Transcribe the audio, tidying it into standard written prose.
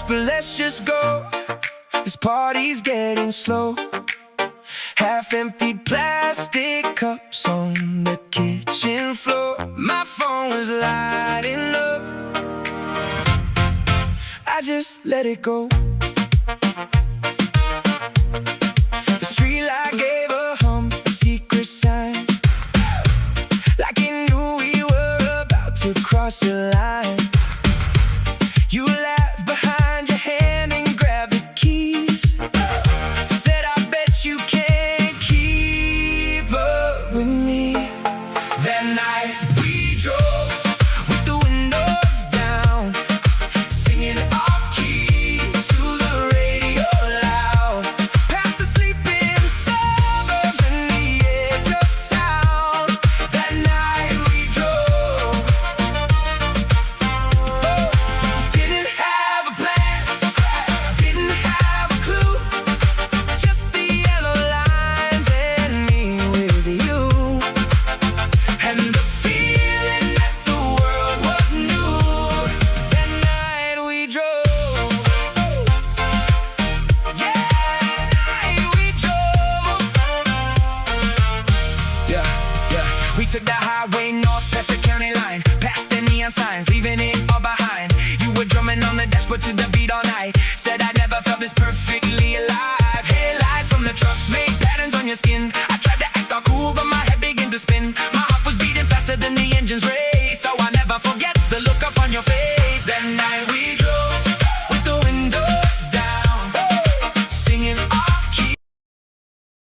but let's just go. This party's getting slow. Half-emptied plastic cups on the kitchen floor. My phone was lighting up. I just let it go. The streetlight gave a hum, a secret sign, like it knew we were about to cross the line. You laughed behind your hand and grabbed the keys. Said, I bet you can't keep up with me. That night we drove with the windows down, singing off-key to the radio loud, past the sleeping suburbs and the edge of town. That night we drove. Didn't have a plan, didn't have a clue, just the yellow lines and me with you. And the feeling that the world was new. That night we drove. Yeah, that night we drove. Yeah. We took the highway north past the county line, past the neon signs, leaving it all behind. You were drumming on the dashboard to the beat all night. Said I never felt this perfectly alive. Headlights from the trucks made patterns on your skin. I tried to act all cool, but my head began to spin. My heart was beating faster than the engine's race. So I'll never forget